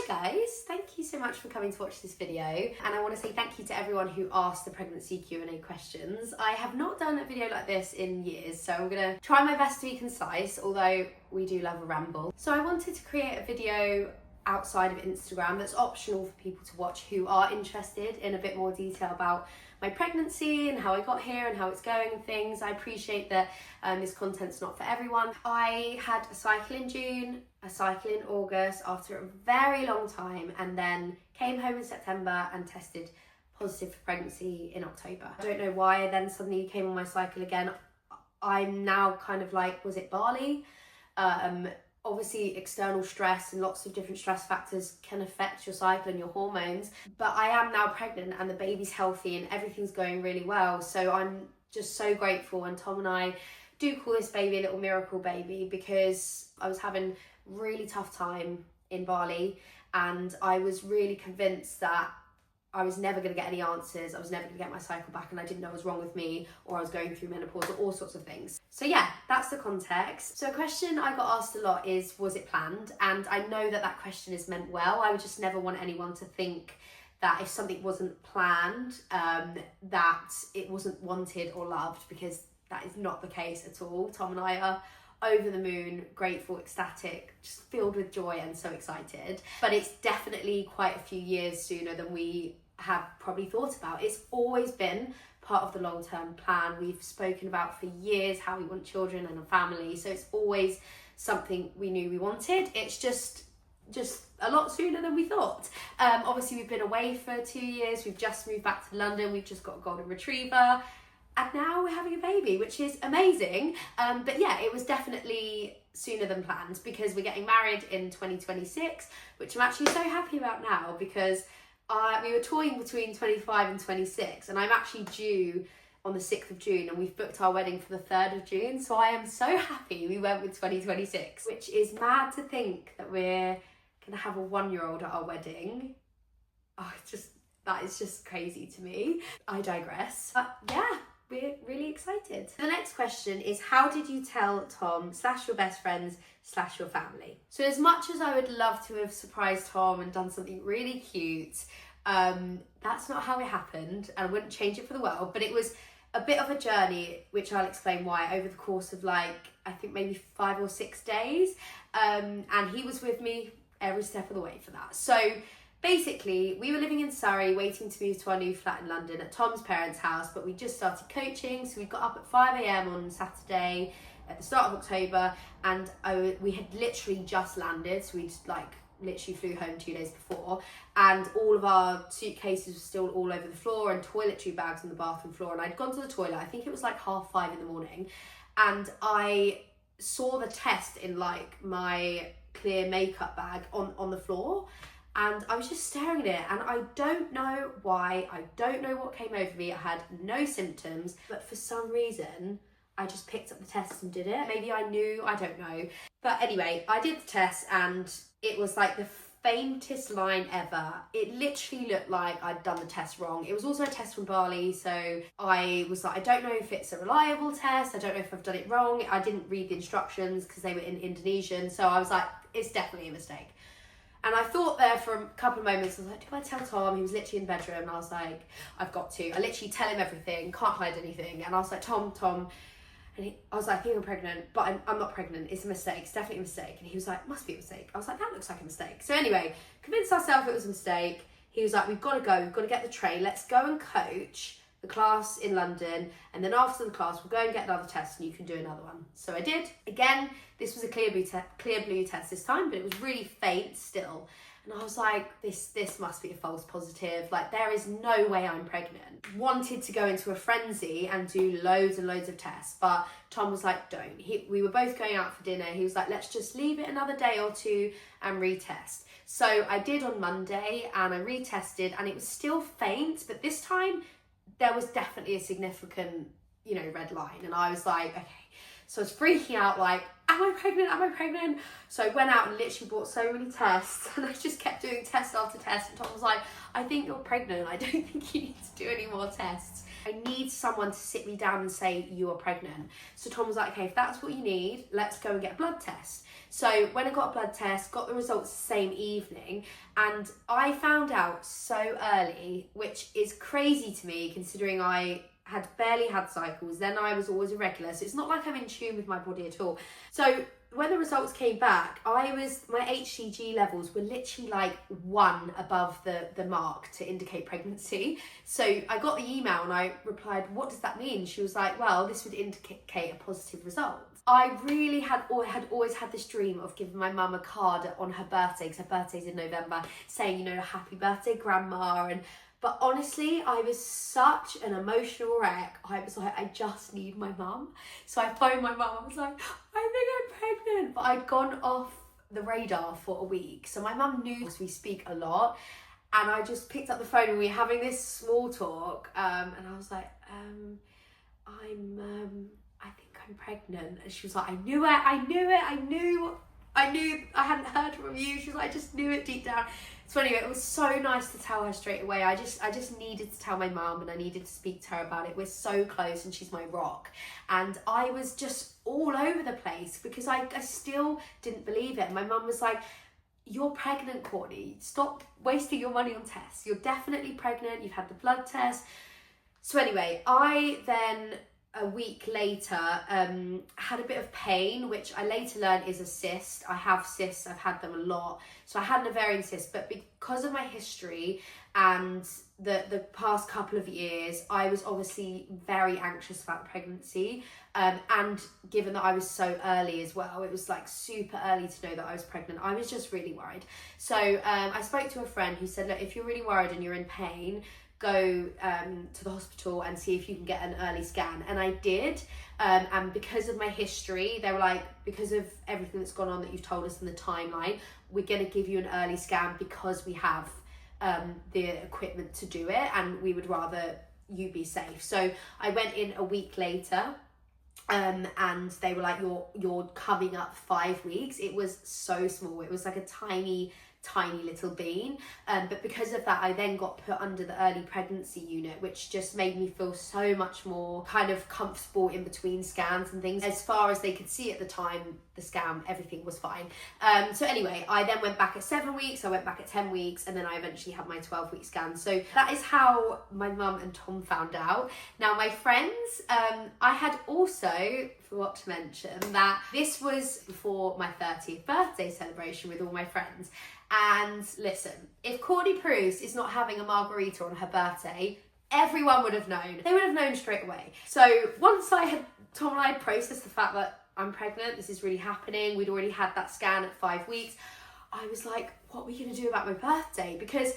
guys, thank you so much for coming to watch this video, and I want to say thank you to everyone who asked the pregnancy Q&A questions. I have not done a video like this in years, so I'm going to try my best to be concise, although we do love a ramble. So I wanted to create a video outside of Instagram that's optional for people to watch who are interested in a bit more detail about my pregnancy and how I got here and how it's going and things. I appreciate that this content's not for everyone. I had a cycle in June, a cycle in August after a very long time, and then came home in September and tested positive for pregnancy in October. I don't know why I then suddenly came on my cycle again. I'm now kind of like, was it Bali? Obviously external stress and lots of different stress factors can affect your cycle and your hormones, but I am now pregnant and the baby's healthy and everything's going really well, so I'm just so grateful. And Tom and I do call this baby a little miracle baby, because I was having really tough time in Bali and I was really convinced that I was never going to get any answers, I was never going to get my cycle back, and I didn't know what was wrong with me, or I was going through menopause, or all sorts of things. So yeah, that's the context. So a question I got asked a lot is, was it planned? And I know that that question is meant well. I would just never want anyone to think that if something wasn't planned, that it wasn't wanted or loved, because that is not the case at all. Tom and I are over the moon, grateful, ecstatic, just filled with joy and so excited. But it's definitely quite a few years sooner than we have probably thought about. It's always been part of the long-term plan. We've spoken about for years how we want children and a family, so it's always something we knew we wanted. It's just a lot sooner than we thought. Obviously we've been away for 2 years, we've just moved back to London, we've just got a golden retriever, and now we're having a baby, which is amazing. But yeah, it was definitely sooner than planned, because we're getting married in 2026, which I'm actually so happy about now, because we were toying between 25 and 26, and I'm actually due on the 6th of June, and we've booked our wedding for the 3rd of June. So I am so happy we went with 2026, which is mad to think that we're gonna have a 1-year-old at our wedding. Oh, that is just crazy to me. I digress. But yeah, we're really excited. The next question is, how did you tell Tom / your best friends / your family? So as much as I would love to have surprised Tom and done something really cute, that's not how it happened, and I wouldn't change it for the world. But it was a bit of a journey, which I'll explain why, over the course of I think maybe 5 or 6 days. And he was with me every step of the way for that. So basically, we were living in Surrey, waiting to move to our new flat in London at Tom's parents' house, but we just started coaching, so we got up at 5 a.m. on Saturday at the start of October, and we had literally just landed, so we'd literally flew home 2 days before, and all of our suitcases were still all over the floor and toiletry bags on the bathroom floor, and I'd gone to the toilet, I think it was 5:30 in the morning, and I saw the test in my clear makeup bag on the floor. And I was just staring at it, and I don't know why, I don't know what came over me. I had no symptoms, but for some reason, I just picked up the test and did it. Maybe I knew, I don't know. But anyway, I did the test, and it was the faintest line ever. It literally looked like I'd done the test wrong. It was also a test from Bali, so I was I don't know if it's a reliable test, I don't know if I've done it wrong. I didn't read the instructions because they were in Indonesian, so I was it's definitely a mistake. And I thought there for a couple of moments, I was do I tell Tom? He was literally in the bedroom, and I was I've got to. I literally tell him everything, can't hide anything. And I was Tom, and I was I think I'm pregnant, but I'm not pregnant. It's a mistake. It's definitely a mistake. And he was must be a mistake. I was that looks like a mistake. So anyway, convinced ourselves it was a mistake. He was we've got to go. We've got to get the train. Let's go and coach the class in London, and then after the class we'll go and get another test and you can do another one. So I did. Again, this was a clear blue test this time, but it was really faint still. And I was this must be a false positive. There is no way I'm pregnant. Wanted to go into a frenzy and do loads and loads of tests, but Tom was don't. We were both going out for dinner. He was let's just leave it another day or two and retest. So I did on Monday, and I retested, and it was still faint, but this time there was definitely a significant, red line. And I was okay. So I was freaking out, am I pregnant? Am I pregnant? So I went out and literally bought so many tests, and I just kept doing test after test. And Tom was I think you're pregnant. I don't think you need to do any more tests. I need someone to sit me down and say, you are pregnant. So Tom was like, okay, if that's what you need, let's go and get a blood test. So when I got a blood test, got the results the same evening, and I found out so early, which is crazy to me considering I had barely had cycles, then I was always irregular, so it's not like I'm in tune with my body at all. So when the results came back, my HCG levels were literally like 1 above the mark to indicate pregnancy. So I got the email and I replied, what does that mean? She was like, well, this would indicate a positive result. I really had always had this dream of giving my mum a card on her birthday, because her birthday's in November, saying, you know, happy birthday, grandma. But honestly, I was such an emotional wreck. I was like, I just need my mum. So I phoned my mum. I was like, I think I'm pregnant. But I'd gone off the radar for a week. So my mum knew we speak a lot. And I just picked up the phone and we were having this small talk. And I was like, I think I'm pregnant. And she was like, I knew I hadn't heard from you. She was like, I just knew it deep down. So anyway, it was so nice to tell her straight away. I just needed to tell my mum, and I needed to speak to her about it. We're so close and she's my rock. And I was just all over the place because I still didn't believe it. And my mum was like, you're pregnant, Courtney. Stop wasting your money on tests. You're definitely pregnant. You've had the blood test. So anyway, I then, a week later, had a bit of pain, which I later learned is a cyst. I have cysts, I've had them a lot. So I had an ovarian cyst, but because of my history and the past couple of years, I was obviously very anxious about pregnancy. And given that I was so early as well, it was like super early to know that I was pregnant. I was just really worried. So I spoke to a friend who said, look, if you're really worried and you're in pain, go to the hospital and see if you can get an early scan. And I did, and because of my history, they were like, because of everything that's gone on that you've told us in the timeline, we're going to give you an early scan because we have the equipment to do it, and we would rather you be safe. So I went in a week later, and they were like, you're coming up 5 weeks. It was so small. It was like a tiny little bean, but because of that I then got put under the early pregnancy unit, which just made me feel so much more kind of comfortable in between scans and things. As far as they could see at the time, the scan, everything was fine. So anyway, I then went back at 7 weeks, I went back at 10 weeks, and then I eventually had my 12-week scan. So that is how my mum and Tom found out. Now my friends, I had also forgot to mention that this was before my 30th birthday celebration with all my friends. And listen, if Courtney Pruce is not having a margarita on her birthday, everyone would have known. They would have known straight away. So once Tom and I processed the fact that I'm pregnant, this is really happening, we'd already had that scan at 5 weeks, I was like, what are we going to do about my birthday? Because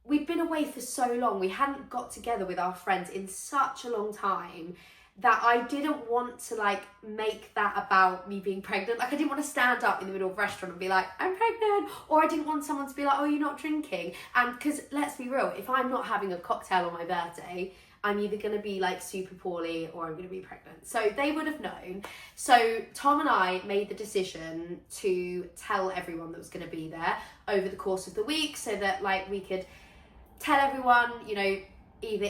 we'd been away for so long, we hadn't got together with our friends in such a long time, that I didn't want to like make that about me being pregnant. Like I didn't want to stand up in the middle of a restaurant and be like, I'm pregnant. Or I didn't want someone to be like, oh, you're not drinking. And because let's be real, if I'm not having a cocktail on my birthday, I'm either going to be like super poorly or I'm going to be pregnant. So they would have known. So Tom and I made the decision to tell everyone that was going to be there over the course of the week, so that like we could tell everyone, you know, either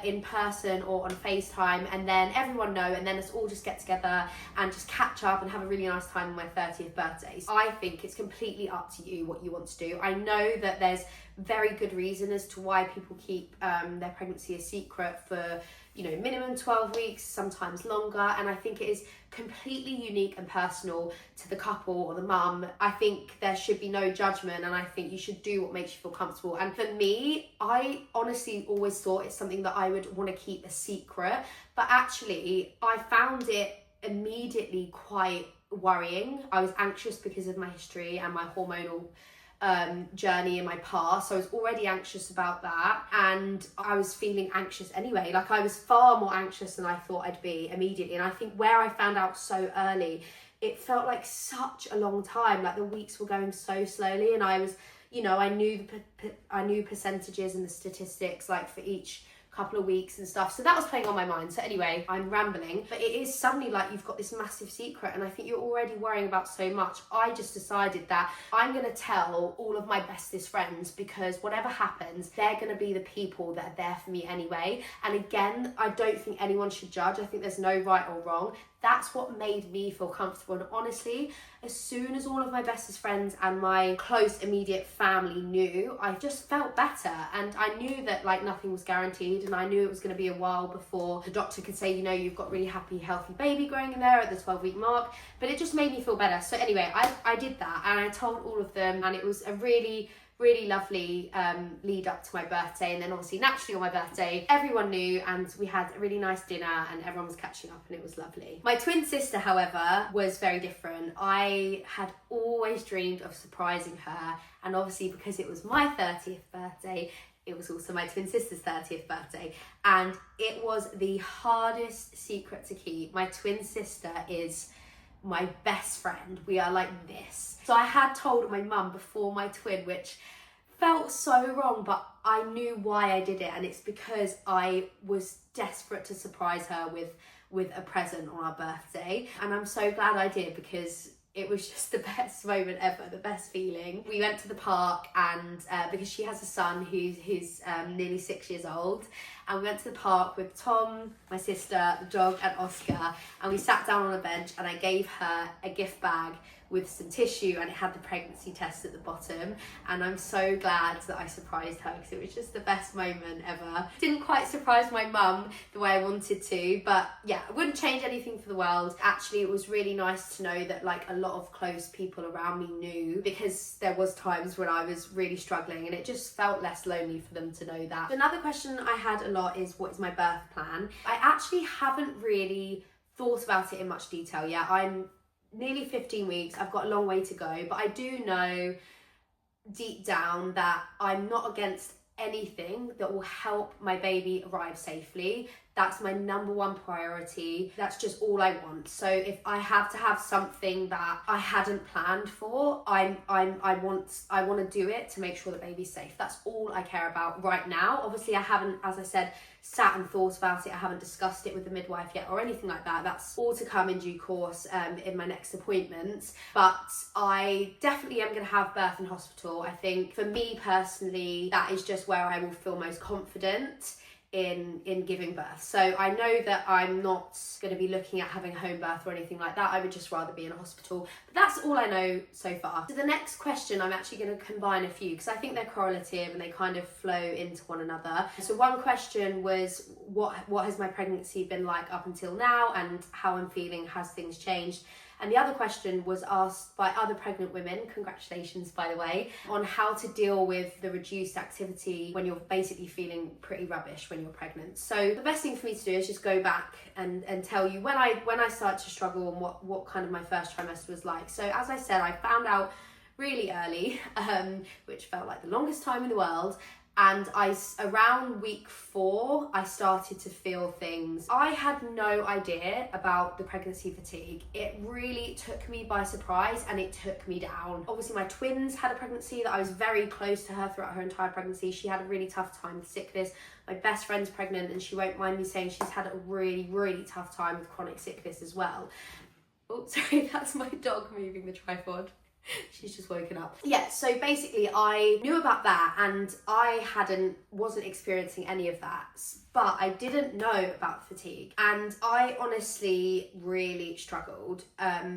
in person or on FaceTime, and then everyone know, and then let's all just get together and just catch up and have a really nice time on my 30th birthday. So I think it's completely up to you what you want to do. I know that there's very good reason as to why people keep their pregnancy a secret for, you know, minimum 12 weeks, sometimes longer, and I think it is completely unique and personal to the couple or the mum. I think there should be no judgment, and I think you should do what makes you feel comfortable. And for me, I honestly always thought it's something that I would want to keep a secret, but actually I found it immediately quite worrying. I was anxious because of my history and my hormonal journey in my past, so I was already anxious about that, and I was feeling anxious anyway. Like I was far more anxious than I thought I'd be immediately, and I think where I found out so early, it felt like such a long time. Like the weeks were going so slowly, and I was, you know, I knew percentages and the statistics like for each couple of weeks and stuff. So that was playing on my mind. So anyway, I'm rambling, but it is suddenly like you've got this massive secret, and I think you're already worrying about so much. I just decided that I'm going to tell all of my bestest friends, because whatever happens, they're going to be the people that are there for me anyway. And again, I don't think anyone should judge. I think there's no right or wrong. That's what made me feel comfortable. And honestly, as soon as all of my bestest friends and my close immediate family knew, I just felt better. And I knew that like nothing was guaranteed, and I knew it was going to be a while before the doctor could say, you know, you've got really happy, healthy baby growing in there at the 12-week mark. But it just made me feel better. So anyway, I did that, and I told all of them, and it was a really lovely lead up to my birthday. And then obviously naturally on my birthday everyone knew, and we had a really nice dinner and everyone was catching up, and it was lovely. My twin sister, however, was very different. I had always dreamed of surprising her, and obviously because it was my 30th birthday, it was also my twin sister's 30th birthday, and it was the hardest secret to keep. My twin sister is my best friend. We are like this. So I had told my mum before my twin, which felt so wrong, but I knew why I did it, and it's because I was desperate to surprise her with a present on our birthday. And I'm so glad I did, because it was just the best moment ever, the best feeling. We went to the park, and because she has a son who's nearly 6 years old, and we went to the park with Tom, my sister, the dog, and Oscar, and we sat down on a bench, and I gave her a gift bag with some tissue, and it had the pregnancy test at the bottom. And I'm so glad that I surprised her, because it was just the best moment ever. Didn't quite surprise my mum the way I wanted to, but yeah, I wouldn't change anything for the world. Actually, it was really nice to know that like a lot of close people around me knew, because there was times when I was really struggling, and it just felt less lonely for them to know that. Another question I had a lot is, what is my birth plan? I actually haven't really thought about it in much detail yet. I'm nearly 15 weeks, I've got a long way to go, but I do know deep down that I'm not against anything that will help my baby arrive safely. That's my number one priority. That's just all I want. So if I have to have something that I hadn't planned for, I want to do it to make sure the baby's safe. That's all I care about right now. Obviously, I haven't, as I said, sat and thought about it. I haven't discussed it with the midwife yet or anything like that. That's all to come in due course in my next appointment. But I definitely am going to have birth in hospital. I think for me personally, that is just where I will feel most confident in giving birth. So I know that I'm not going to be looking at having home birth or anything like that. I would just rather be in a hospital. But that's all I know so far. So the next question, I'm actually going to combine a few, because I think they're correlative and they kind of flow into one another. So one question was, what has my pregnancy been like up until now, and how I'm feeling, has things changed? And the other question was asked by other pregnant women, congratulations by the way, on how to deal with the reduced activity when you're basically feeling pretty rubbish when you're pregnant. So the best thing for me to do is just go back and tell you when I started to struggle and what kind of my first trimester was like. So as I said, I found out really early, which felt like the longest time in the world. And around week 4, I started to feel things. I had no idea about the pregnancy fatigue. It really took me by surprise, and it took me down. Obviously, my twins had a pregnancy that I was very close to her throughout her entire pregnancy. She had a really tough time with sickness. My best friend's pregnant, and she won't mind me saying she's had a really, really tough time with chronic sickness as well. Oh, sorry, that's my dog moving the tripod. She's just woken up. Yeah, so basically I knew about that, and I wasn't experiencing any of that, but I didn't know about fatigue, and I honestly really struggled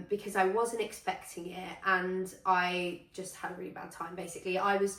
because I wasn't expecting it, and I just had a really bad time. Basically,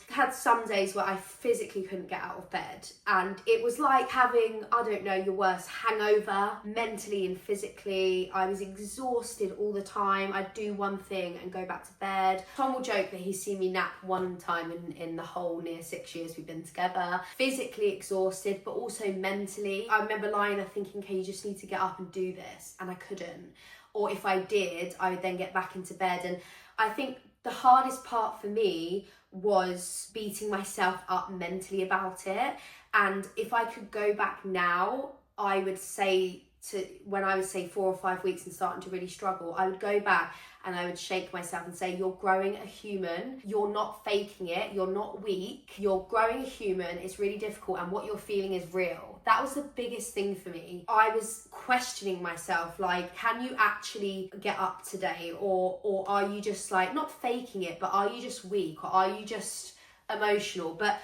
had some days where I physically couldn't get out of bed, and it was like having, I don't know, your worst hangover, mentally and physically. I was exhausted all the time. I'd do one thing and go back to bed. Tom will joke that he's seen me nap one time in the whole near 6 years we've been together. Physically exhausted, but also mentally. I remember lying there thinking, okay, you just need to get up and do this, and I couldn't. Or if I did, I would then get back into bed. And I think the hardest part for me was beating myself up mentally about it. And if I could go back now, I would say to when I was say 4 or 5 weeks and starting to really struggle, I would go back and I would shake myself and say, you're growing a human, you're not faking it, you're not weak, you're growing a human, it's really difficult, and what you're feeling is real. That was the biggest thing for me. I was questioning myself, like, can you actually get up today, or are you just like, not faking it, but are you just weak, or are you just emotional? But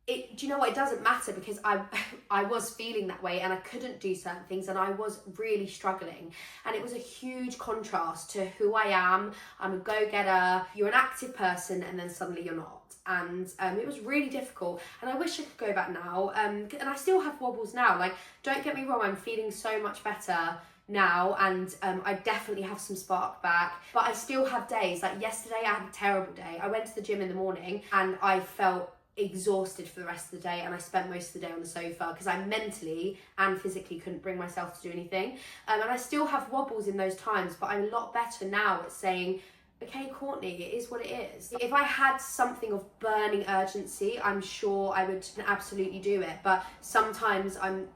do you know what, it doesn't matter, because I was feeling that way and I couldn't do certain things and I was really struggling, and it was a huge contrast to who I am. I'm a go-getter, you're an active person, and then suddenly you're not, and it was really difficult, and I wish I could go back now, and I still have wobbles now. Like, don't get me wrong, I'm feeling so much better now, and I definitely have some spark back, but I still have days. Like yesterday I had a terrible day. I went to the gym in the morning and I felt exhausted for the rest of the day, and I spent most of the day on the sofa because I mentally and physically couldn't bring myself to do anything, and I still have wobbles in those times, but I'm a lot better now at saying, okay, Courtney, it is what it is. If I had something of burning urgency, I'm sure I would absolutely do it, but sometimes I'm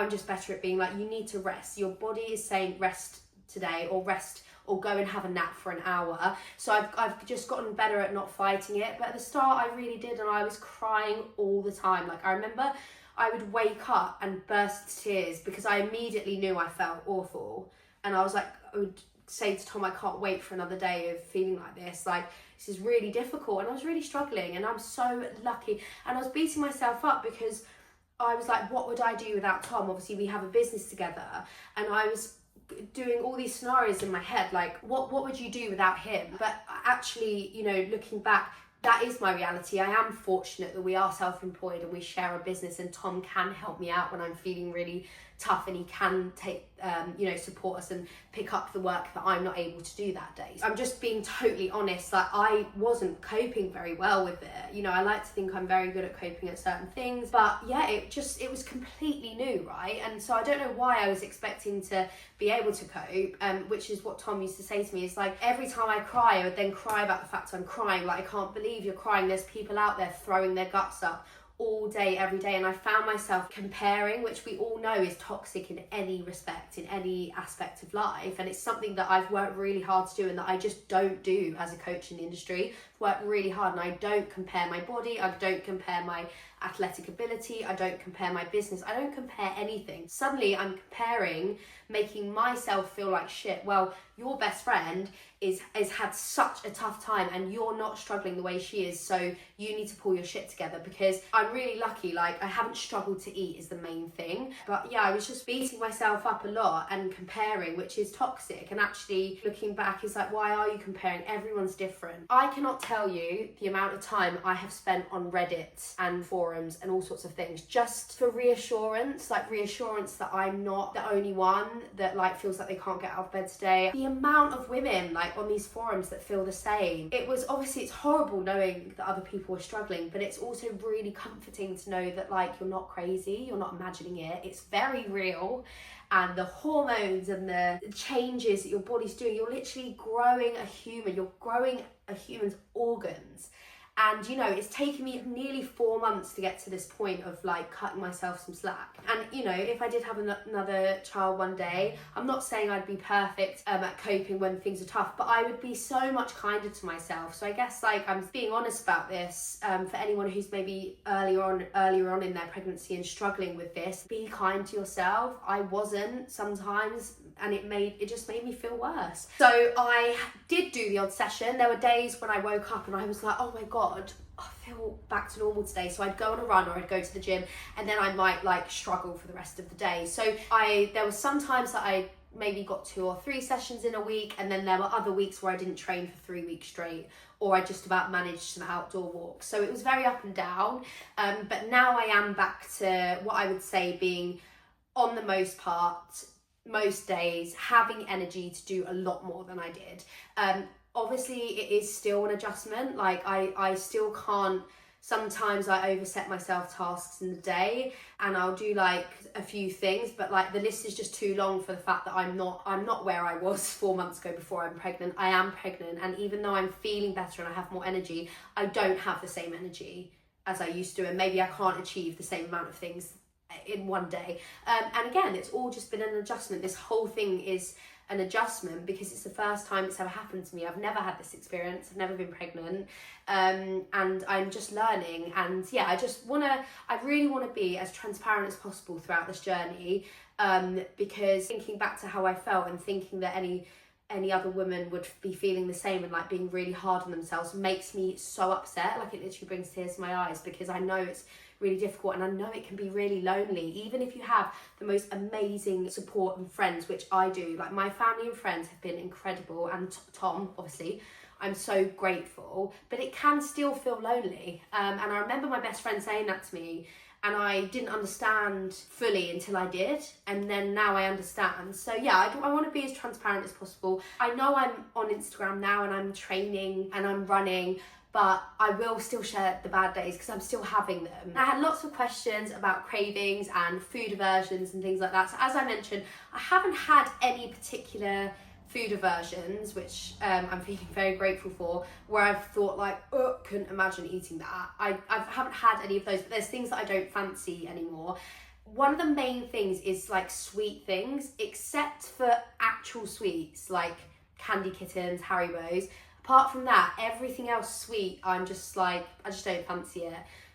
just better at being like, you need to rest. Your body is saying rest today, or rest, or go and have a nap for an hour. So I've just gotten better at not fighting it. But at the start I really did, and I was crying all the time. Like, I remember I would wake up and burst into tears because I immediately knew I felt awful. And I was like, I would say to Tom, I can't wait for another day of feeling like this. Like, this is really difficult. And I was really struggling, and I'm so lucky. And I was beating myself up because I was like, what would I do without Tom? Obviously we have a business together, and I was doing all these scenarios in my head, like what would you do without him? But actually, you know, looking back, that is my reality. I am fortunate that we are self-employed and we share a business, and Tom can help me out when I'm feeling really tough, and he can take support us and pick up the work that I'm not able to do that day. I'm just being totally honest, like I wasn't coping very well with it. You know, I like to think I'm very good at coping at certain things, but yeah, it was completely new, right? And so I don't know why I was expecting to be able to cope, which is what Tom used to say to me, is like, every time I cry, I would then cry about the fact I'm crying, like, I can't believe you're crying, there's people out there throwing their guts up all day, every day. And I found myself comparing, which we all know is toxic in any respect, in any aspect of life, and it's something that I've worked really hard to do and that I just don't do as a coach in the industry. I've worked really hard, and I don't compare my body, I don't compare my athletic ability, I don't compare my business, I don't compare anything. Suddenly I'm comparing, making myself feel like shit. Well, your best friend has had such a tough time, and you're not struggling the way she is, so you need to pull your shit together. Because I'm really lucky, like I haven't struggled to eat is the main thing, but yeah, I was just beating myself up a lot and comparing, which is toxic. And actually looking back, is like, why are you comparing? Everyone's different. I cannot tell you the amount of time I have spent on Reddit and forums and all sorts of things just for reassurance, like reassurance that I'm not the only one that like feels like they can't get out of bed today. The amount of women like on these forums that feel the same. It was, obviously it's horrible knowing that other people are struggling, but it's also really comforting to know that like you're not crazy, you're not imagining it, it's very real. And the hormones and the changes that your body's doing, you're literally growing a human, you're growing a human's organs. And you know, it's taken me nearly 4 months to get to this point of like cutting myself some slack. And you know, if I did have another child one day, I'm not saying I'd be perfect at coping when things are tough, but I would be so much kinder to myself. So I guess like I'm being honest about this, for anyone who's maybe earlier on in their pregnancy and struggling with this, be kind to yourself. I wasn't sometimes, and it just made me feel worse. So I did do the odd session. There were days when I woke up and I was like, oh my God, I feel back to normal today. So I'd go on a run or I'd go to the gym, and then I might like struggle for the rest of the day. So there was some times that I maybe got 2 or 3 sessions in a week, and then there were other weeks where I didn't train for 3 weeks straight, or I just about managed some outdoor walks. So it was very up and down, but now I am back to what I would say being, on the most part, most days, having energy to do a lot more than I did. Obviously it is still an adjustment, like I still can't, sometimes I overset myself tasks in the day and I'll do like a few things, but like the list is just too long for the fact that I'm not where I was 4 months ago before I'm pregnant. I am pregnant, and even though I'm feeling better and I have more energy, I don't have the same energy as I used to, and maybe I can't achieve the same amount of things in one day. And again, it's all just been an adjustment. This whole thing is an adjustment because it's the first time it's ever happened to me. I've never had this experience. I've never been pregnant. And I'm just learning. And yeah, I really want to be as transparent as possible throughout this journey, because thinking back to how I felt and thinking that any other woman would be feeling the same and like being really hard on themselves makes me so upset. Like, it literally brings tears to my eyes because I know it's really difficult and I know it can be really lonely, even if you have the most amazing support and friends, which I do. Like, my family and friends have been incredible, and Tom, obviously, I'm so grateful, but it can still feel lonely. And I remember my best friend saying that to me, and I didn't understand fully until I did, and then now I understand. So yeah, I want to be as transparent as possible. I know I'm on Instagram now and I'm training and I'm running, but I will still share the bad days because I'm still having them. I had lots of questions about cravings and food aversions and things like that. So as I mentioned, I haven't had any particular food aversions, which I'm feeling very grateful for, where I've thought like, oh, couldn't imagine eating that. I haven't had any of those, but there's things that I don't fancy anymore. One of the main things is like sweet things, except for actual sweets like candy kittens, Haribos. Apart from that, everything else sweet, I'm just like, I just don't fancy it.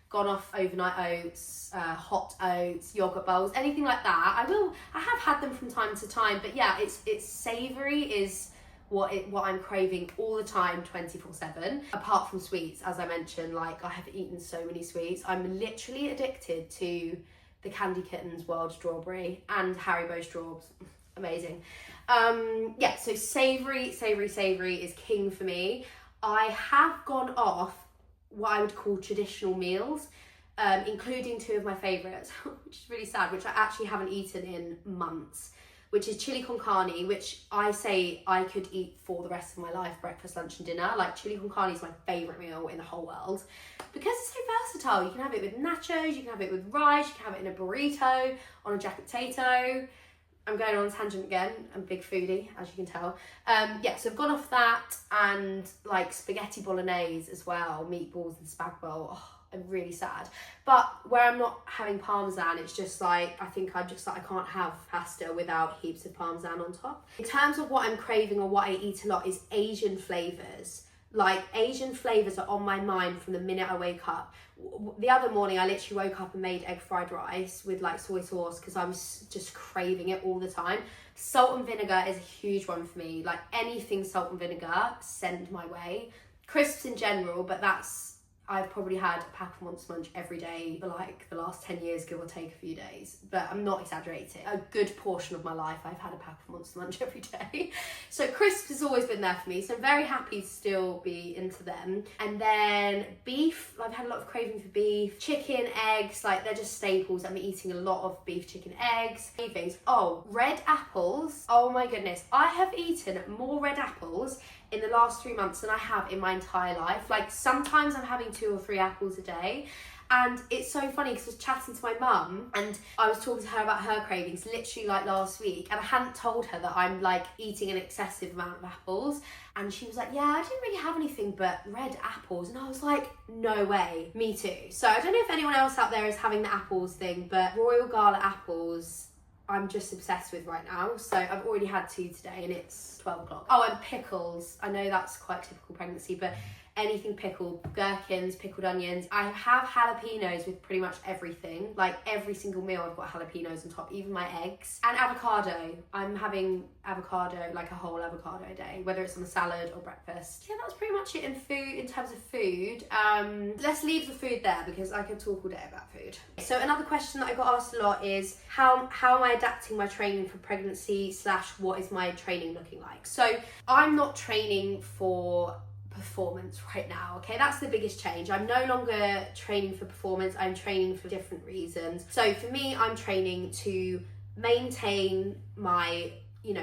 Gone off overnight oats, hot oats, yogurt bowls, anything like that. I have had them from time to time, but yeah, it's savoury is what I'm craving all the time, 24/7. Apart from sweets, as I mentioned, like I have eaten so many sweets. I'm literally addicted to the Candy Kittens Wild Strawberry and Haribo Straws. Amazing. Yeah, so savoury is king for me. I have gone off what I would call traditional meals, including two of my favourites, which is really sad, which I actually haven't eaten in months, which is chili con carne, which I say I could eat for the rest of my life, breakfast, lunch and dinner. Like, chili con carne is my favourite meal in the whole world because it's so versatile. You can have it with nachos, you can have it with rice, you can have it in a burrito, on a jacket potato. I'm going on a tangent again. I'm a big foodie, as you can tell. Yeah, so I've gone off that and like spaghetti bolognese as well, meatballs and spag bowl. Oh, I'm really sad. But where I'm not having parmesan, it's just like, I think I'm just like, I can't have pasta without heaps of parmesan on top. In terms of what I'm craving or what I eat a lot is Asian flavours. Like, Asian flavours are on my mind from the minute I wake up. The other morning, I literally woke up and made egg fried rice with like soy sauce because I was just craving it all the time. Salt and vinegar is a huge one for me. Like, anything salt and vinegar, send my way. Crisps in general, but I've probably had a pack of Monster Munch every day for like the last 10 years, give or take a few days. But I'm not exaggerating. A good portion of my life, I've had a pack of Monster Munch every day. So crisps has always been there for me. So I'm very happy to still be into them. And then beef, I've had a lot of craving for beef. Chicken, eggs, like they're just staples. I'm eating a lot of beef, chicken, eggs. Things. Oh, red apples. Oh my goodness. I have eaten more red apples in the last 3 months than I have in my entire life. Like, sometimes I'm having 2 or 3 apples a day. And it's so funny because I was chatting to my mum and I was talking to her about her cravings literally like last week, and I hadn't told her that I'm like eating an excessive amount of apples, and she was like, yeah, I didn't really have anything but red apples. And I was like, no way, me too. So I don't know if anyone else out there is having the apples thing, but Royal Gala apples I'm just obsessed with right now. So I've already had 2 today and it's 12 o'clock. Oh, and pickles. I know that's quite typical pregnancy, but anything pickled, gherkins, pickled onions. I have jalapenos with pretty much everything. Like, every single meal I've got jalapenos on top, even my eggs. And avocado. I'm having avocado, like a whole avocado a day, whether it's on a salad or breakfast. Yeah, that's pretty much it in food, in terms of food. Let's leave the food there because I could talk all day about food. So another question that I got asked a lot is how am I adapting my training for pregnancy / what is my training looking like? So I'm not training for performance right now, okay? That's the biggest change. I'm no longer training for performance. I'm training for different reasons. So for me, I'm training to maintain my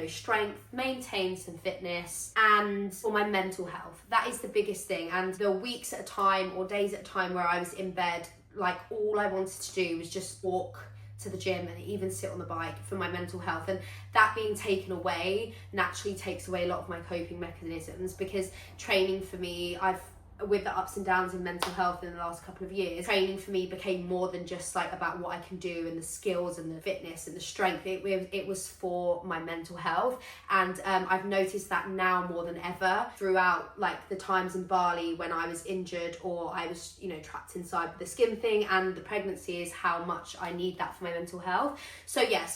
strength, maintain some fitness, and for my mental health. That is the biggest thing. And the weeks at a time or days at a time where I was in bed, like, all I wanted to do was just walk to the gym and even sit on the bike for my mental health. And that being taken away naturally takes away a lot of my coping mechanisms, because training for me, I've with the ups and downs in mental health in the last couple of years, training for me became more than just like about what I can do and the skills and the fitness and the strength. It was for my mental health, and I've noticed that now more than ever throughout like the times in Bali when I was injured or I was, you know, trapped inside with the skin thing, and the pregnancy is how much I need that for my mental health. So yeah,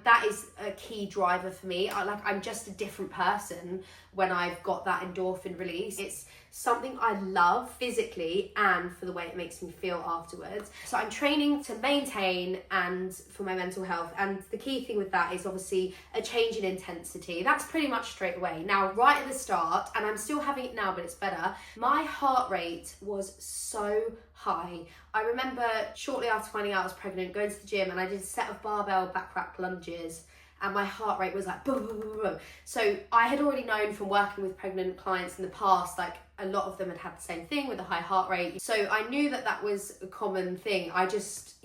that is a key driver for me. I'm just a different person when I've got that endorphin release. It's something I love physically and for the way it makes me feel afterwards. So I'm training to maintain and for my mental health, and the key thing with that is obviously a change in intensity. That's pretty much straight away. Now, right at the start, and I'm still having it now, but it's better, my heart rate was so high. I remember shortly after finding out I was pregnant, going to the gym, and I did a set of barbell back rack lunges, and my heart rate was like boom, boom, boom, boom. So I had already known from working with pregnant clients in the past, like a lot of them had the same thing with a high heart rate. So I knew that that was a common thing. It just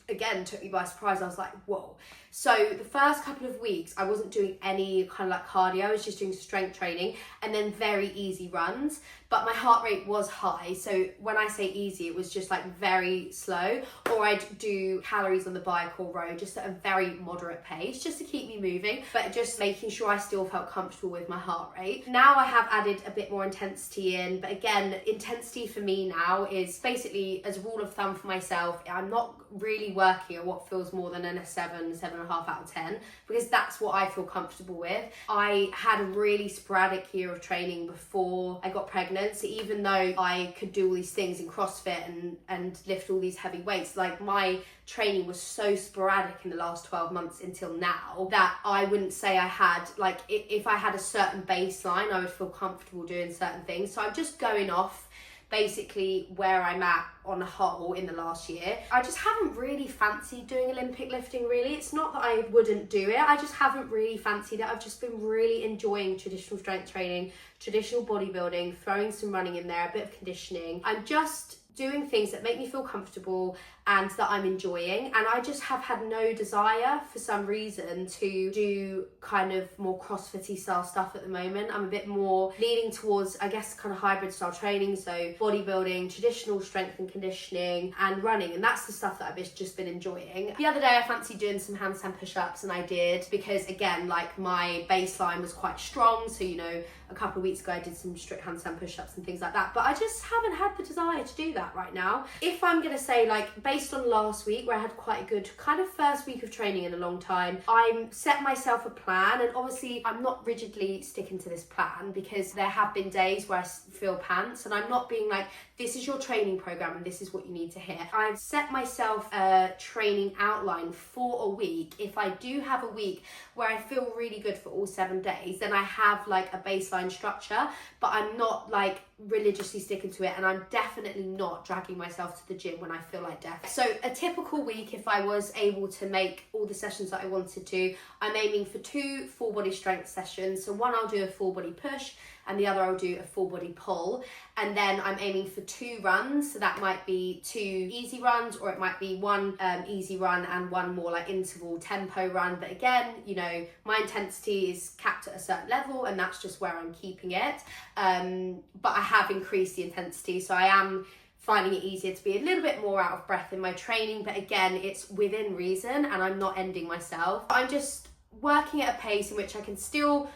again took me by surprise. I was like, whoa. So the first couple of weeks, I wasn't doing any kind of like cardio. I was just doing strength training and then very easy runs. But my heart rate was high. So when I say easy, it was just like very slow, or I'd do calories on the bike or row just at a very moderate pace just to keep me moving, but just making sure I still felt comfortable with my heart rate. Now I have added a bit more intensity in, but again, intensity for me now is basically, as a rule of thumb for myself, I'm not really working at what feels more than a 7.5 out of 10, because that's what I feel comfortable with. I had a really sporadic year of training before I got pregnant, so even though I could do all these things in CrossFit and lift all these heavy weights, like my training was so sporadic in the last 12 months until now that I wouldn't say I had, like, if I had a certain baseline, I would feel comfortable doing certain things. So I'm just going off basically where I'm at on a whole in the last year. I just haven't really fancied doing Olympic lifting, really. It's not that I wouldn't do it, I just haven't really fancied it. I've just been really enjoying traditional strength training, traditional bodybuilding, throwing some running in there, a bit of conditioning. I'm just doing things that make me feel comfortable and that I'm enjoying, and I just have had no desire for some reason to do kind of more CrossFit-y style stuff at the moment. I'm a bit more leaning towards, I guess, kind of hybrid style training, so bodybuilding, traditional strength and conditioning, and running, and that's the stuff that I've just been enjoying. The other day I fancied doing some handstand push-ups, and I did, because again, like, my baseline was quite strong, so, you know, a couple of weeks ago I did some strict handstand push-ups and things like that, but I just haven't had the desire to do that right now. If I'm gonna say, like, based on last week where I had quite a good kind of first week of training in a long time, I set myself a plan, and obviously I'm not rigidly sticking to this plan, because there have been days where I feel pants, and I'm not being like, this is your training program and this is what you need to hit. I've set myself a training outline for a week. If I do have a week where I feel really good for all 7 days, then I have like a baseline structure, but I'm not like religiously sticking to it, and I'm definitely not dragging myself to the gym when I feel like death. So a typical week, if I was able to make all the sessions that I wanted to, I'm aiming for 2 full body strength sessions. So one I'll do a full body push, and the other I'll do a full body pull. And then I'm aiming for 2 runs. So that might be 2 easy runs, or it might be 1 easy run and 1 more like interval tempo run. But again, you know, my intensity is capped at a certain level, and that's just where I'm keeping it. But I have increased the intensity, so I am finding it easier to be a little bit more out of breath in my training. But again, it's within reason, and I'm not ending myself. I'm just working at a pace in which I can still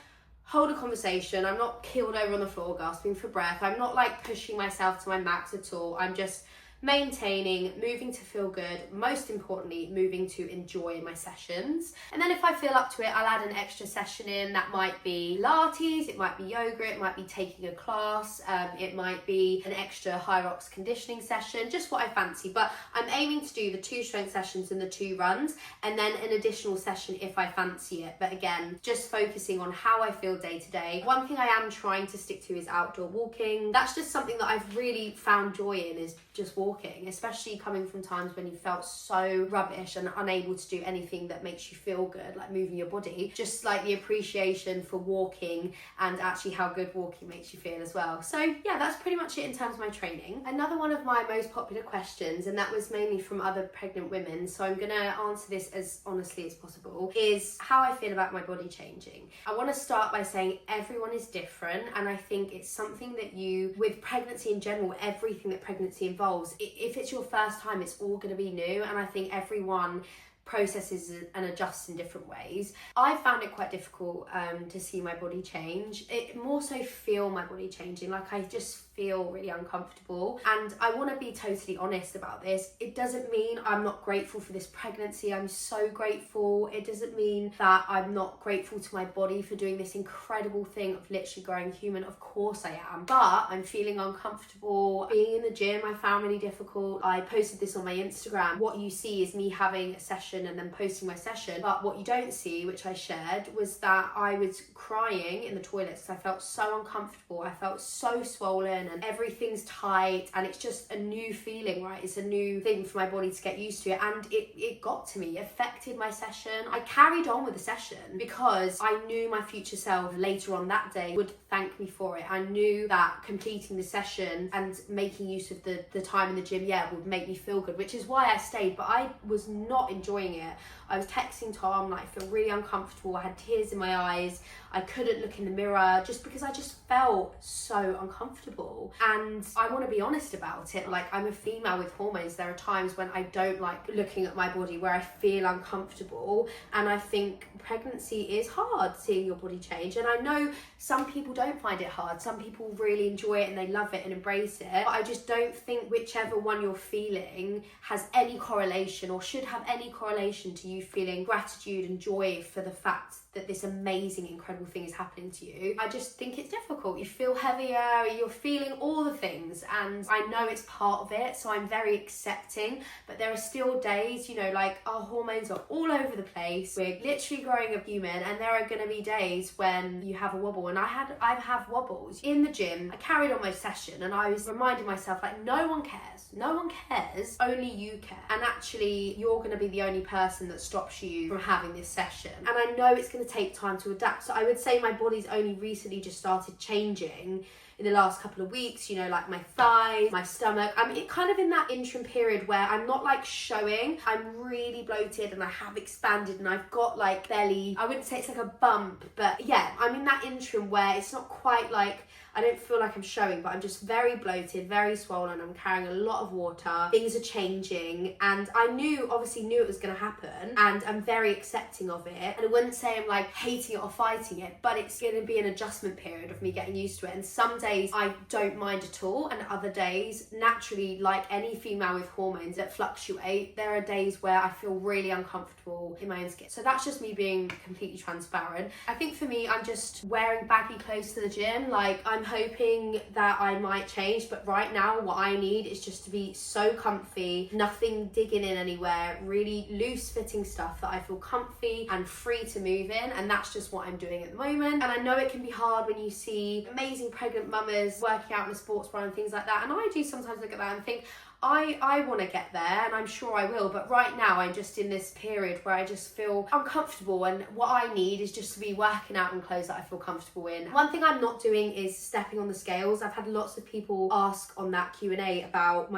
hold a conversation. I'm not keeled over on the floor gasping for breath. I'm not like pushing myself to my max at all. I'm just maintaining, moving to feel good, most importantly, moving to enjoy my sessions. And then if I feel up to it, I'll add an extra session in. That might be Pilates, it might be yoga, it might be taking a class, it might be an extra high rocks conditioning session, just what I fancy. But I'm aiming to do the 2 strength sessions and the 2 runs, and then an additional session if I fancy it. But again, just focusing on how I feel day to day. One thing I am trying to stick to is outdoor walking. That's just something that I've really found joy in, is just walking. walking, especially coming from times when you felt so rubbish and unable to do anything that makes you feel good, like moving your body. Just like the appreciation for walking and actually how good walking makes you feel as well. So yeah, that's pretty much it in terms of my training. Another one of my most popular questions, and that was mainly from other pregnant women, so I'm gonna answer this as honestly as possible, is how I feel about my body changing. I want to start by saying everyone is different, and I think it's something that you, with pregnancy in general, everything that pregnancy involves, if it's your first time, it's all going to be new, and I think everyone processes and adjusts in different ways. I found it quite difficult to see my body change. It more so feel my body changing, like I just feel really uncomfortable. And I want to be totally honest about this. It doesn't mean I'm not grateful for this pregnancy. I'm so grateful. It doesn't mean that I'm not grateful to my body for doing this incredible thing of literally growing human. Of course I am. But I'm feeling uncomfortable. Being in the gym I found really difficult. I posted this on my Instagram. What you see is me having a session and then posting my session. But what you don't see, which I shared, was that I was crying in the toilets because I felt so uncomfortable. I felt so swollen and everything's tight, and it's just a new feeling, right? It's a new thing for my body to get used to, and it got to me. It affected my session. I carried on with the session because I knew my future self later on that day would thank me for it. I knew that completing the session and making use of the time in the gym, would make me feel good, which is why I stayed, but I was not enjoying it. I was texting Tom, like, I feel really uncomfortable. I had tears in my eyes. I couldn't look in the mirror just because I just felt so uncomfortable. And I want to be honest about it. Like, I'm a female with hormones. There are times when I don't like looking at my body, where I feel uncomfortable. And I think pregnancy is hard, seeing your body change. And I know some people don't find it hard. Some people really enjoy it and they love it and embrace it. But I just don't think whichever one you're feeling has any correlation, or should have any correlation, to you feeling gratitude and joy for the fact that this amazing, incredible thing is happening to you. I just think it's difficult. You feel heavier, you're feeling all the things, and I know it's part of it, so I'm very accepting. But there are still days, like, our hormones are all over the place. We're literally growing a human, and there are going to be days when you have a wobble, and I have wobbles in the gym. I carried on my session, and I was reminding myself, like, no one cares, only you care. And actually, you're going to be the only person that stops you from having this session. And I know it's going to take time to adapt. So I would say my body's only recently just started changing in the last couple of weeks, like my thighs, my stomach. I'm kind of in that interim period where I'm not like showing. I'm really bloated and I have expanded and I've got like belly. I wouldn't say it's like a bump, but yeah, I'm in that interim where it's not quite like, I don't feel like I'm showing, but I'm just very bloated, very swollen. I'm carrying a lot of water. Things are changing, and I obviously knew it was going to happen, and I'm very accepting of it. And I wouldn't say I'm like hating it or fighting it, but it's going to be an adjustment period of me getting used to it. And some days I don't mind at all, and other days, naturally, like any female with hormones that fluctuate, there are days where I feel really uncomfortable in my own skin. So that's just me being completely transparent. I think for me, I'm just wearing baggy clothes to the gym. Like, I'm hoping that I might change, but right now what I need is just to be so comfy, nothing digging in anywhere, really loose fitting stuff that I feel comfy and free to move in, and that's just what I'm doing at the moment. And I know it can be hard when you see amazing pregnant mamas working out in a sports bra and things like that, and I do sometimes look at that and think, I want to get there, and I'm sure I will, but right now I'm just in this period where I just feel uncomfortable, and what I need is just to be working out in clothes that I feel comfortable in. One thing I'm not doing is stepping on the scales. I've had lots of people ask on that Q&A about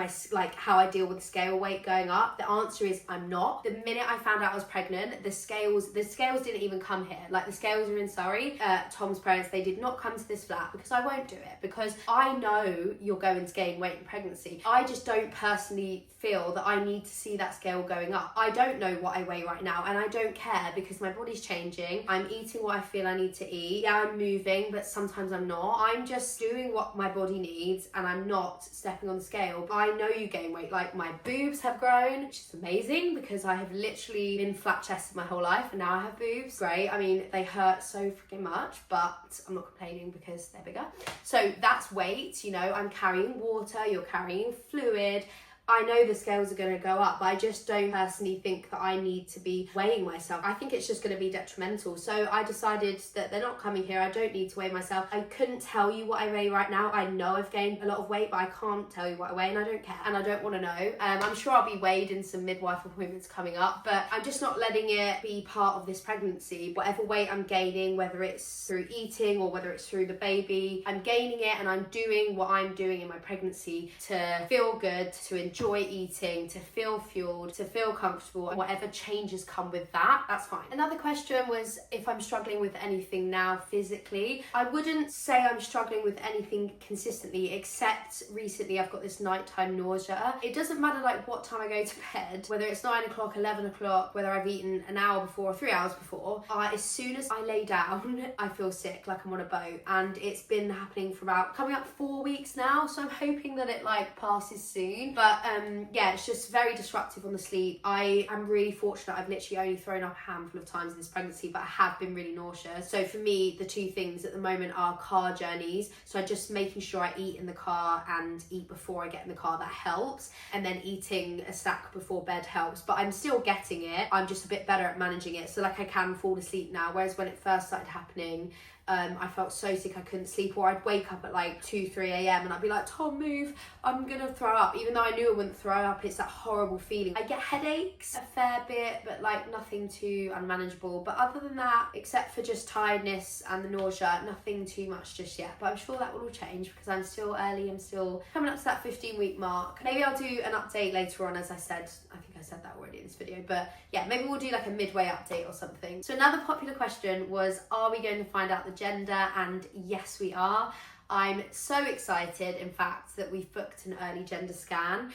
how I deal with scale weight going up. The answer is I'm not. The minute I found out I was pregnant, the scales didn't even come here. Like, the scales are in Surrey. Tom's parents, they did not come to this flat, because I won't do it, because I know you're going to gain weight in pregnancy. I just don't personally feel that I need to see that scale going up. I don't know what I weigh right now, and I don't care, because my body's changing. I'm eating what I feel I need to eat. Yeah, I'm moving, but sometimes I'm not. I'm just doing what my body needs, and I'm not stepping on the scale. I know you gain weight. Like, my boobs have grown, which is amazing, because I have literally been flat chested my whole life, and now I have boobs. Great. I mean, they hurt so freaking much, but I'm not complaining because they're bigger. So that's weight. I'm carrying water, you're carrying fluid. I know the scales are going to go up, but I just don't personally think that I need to be weighing myself. I think it's just going to be detrimental. So I decided that they're not coming here. I don't need to weigh myself. I couldn't tell you what I weigh right now. I know I've gained a lot of weight, but I can't tell you what I weigh, and I don't care, and I don't want to know. I'm sure I'll be weighed in some midwife appointments coming up, but I'm just not letting it be part of this pregnancy. Whatever weight I'm gaining, whether it's through eating or whether it's through the baby, I'm gaining it, and I'm doing what I'm doing in my pregnancy to feel good, to enjoy eating, to feel fueled, to feel comfortable, and whatever changes come with that, that's fine. Another question was if I'm struggling with anything now physically. I wouldn't say I'm struggling with anything consistently, except recently I've got this nighttime nausea. It doesn't matter like what time I go to bed, whether it's 9 o'clock, 11 o'clock, whether I've eaten an hour before or 3 hours before, as soon as I lay down, I feel sick, like I'm on a boat, and it's been happening for about coming up 4 weeks now, so I'm hoping that it like passes soon. But yeah, it's just very disruptive on the sleep. I am really fortunate. I've literally only thrown up a handful of times in this pregnancy, but I have been really nauseous. So for me, the two things at the moment are car journeys. So I'm just making sure I eat in the car and eat before I get in the car. That helps. And then eating a snack before bed helps. But I'm still getting it. I'm just a bit better at managing it. So like I can fall asleep now. Whereas when it first started happening, I felt so sick I couldn't sleep, or I'd wake up at like 2, 3 a.m. and I'd be like, Tom, move, I'm gonna throw up. Even though I knew I wouldn't throw up, it's that horrible feeling. I get headaches a fair bit, but like nothing too unmanageable. But other than that, except for just tiredness and the nausea, nothing too much just yet. But I'm sure that will all change because I'm still early, I'm still coming up to that 15-week mark. Maybe I'll do an update later on, as I said. I think I said that already in this video, but yeah, maybe we'll do like a midway update or something. So another popular question was, are we going to find out the gender? And yes, we are. I'm so excited, in fact, that we've booked an early gender scan.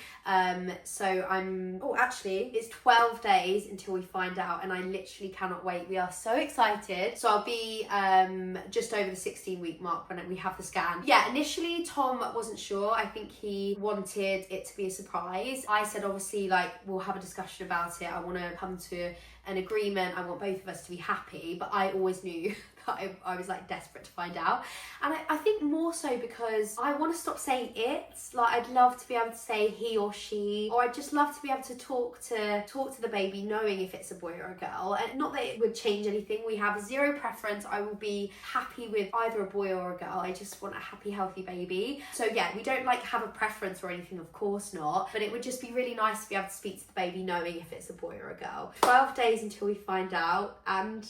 Actually, it's 12 days until we find out, and I literally cannot wait. We are so excited. So I'll be just over the 16-week mark when we have the scan. Yeah, initially Tom wasn't sure. I think he wanted it to be a surprise. I said, obviously, like, we'll have a discussion about it. I want to come to an agreement. I want both of us to be happy, but I always knew that I was like desperate to find out. And I think more so because I want to stop saying it. Like, I'd love to be able to say he or she, or I'd just love to be able to talk to the baby knowing if it's a boy or a girl. And not that it would change anything. We have zero preference. I will be happy with either a boy or a girl. I just want a happy, healthy baby. So yeah, we don't like have a preference or anything, of course not, but it would just be really nice to be able to speak to the baby knowing if it's a boy or a girl. 12 days until we find out, and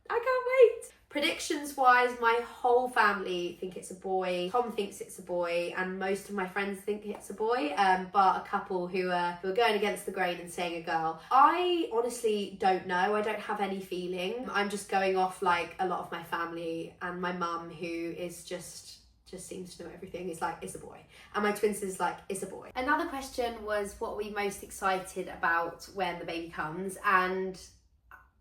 I can't wait. Predictions wise, my whole family think it's a boy. Tom thinks it's a boy, and most of my friends think it's a boy, but a couple who are going against the grain and saying a girl. I honestly don't know. I don't have any feeling. I'm just going off like a lot of my family, and my mum, who is just seems to know everything, is like, it's a boy. And my twin sister's like, it's a boy. Another question was, what are we most excited about when the baby comes? And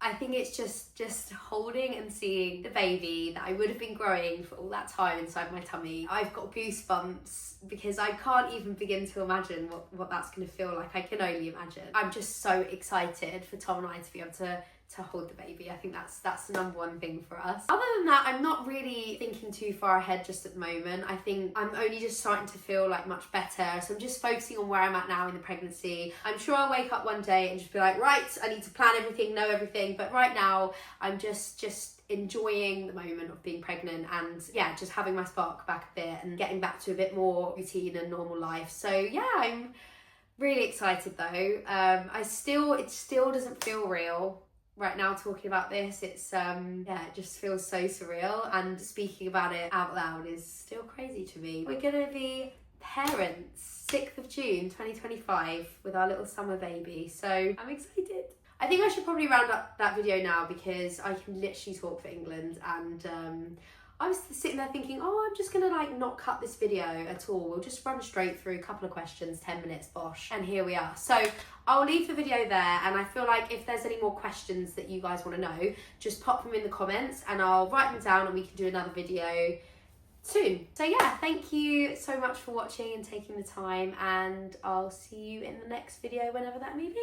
I think it's just holding and seeing the baby that I would have been growing for all that time inside my tummy. I've got goosebumps because I can't even begin to imagine what that's going to feel like. I can only imagine. I'm just so excited for Tom and I to be able to hold the baby. I think that's the number one thing for us. Other than that, I'm not really thinking too far ahead just at the moment. I think I'm only just starting to feel like much better. So I'm just focusing on where I'm at now in the pregnancy. I'm sure I'll wake up one day and just be like, right, I need to plan everything, know everything. But right now, I'm just enjoying the moment of being pregnant, and yeah, just having my spark back a bit and getting back to a bit more routine and normal life. So yeah, I'm really excited though. It still doesn't feel real. Right now, talking about this, it's it just feels so surreal, and speaking about it out loud is still crazy to me. We're gonna be parents 6th of June 2025 with our little summer baby, so I'm excited. I think I should probably round up that video now because I can literally talk for England, and I was sitting there thinking, oh, I'm just gonna like not cut this video at all. We'll just run straight through a couple of questions, 10 minutes, bosh. And here we are. So I'll leave the video there, and I feel like if there's any more questions that you guys wanna know, just pop them in the comments and I'll write them down and we can do another video soon. So yeah, thank you so much for watching and taking the time, and I'll see you in the next video whenever that may be.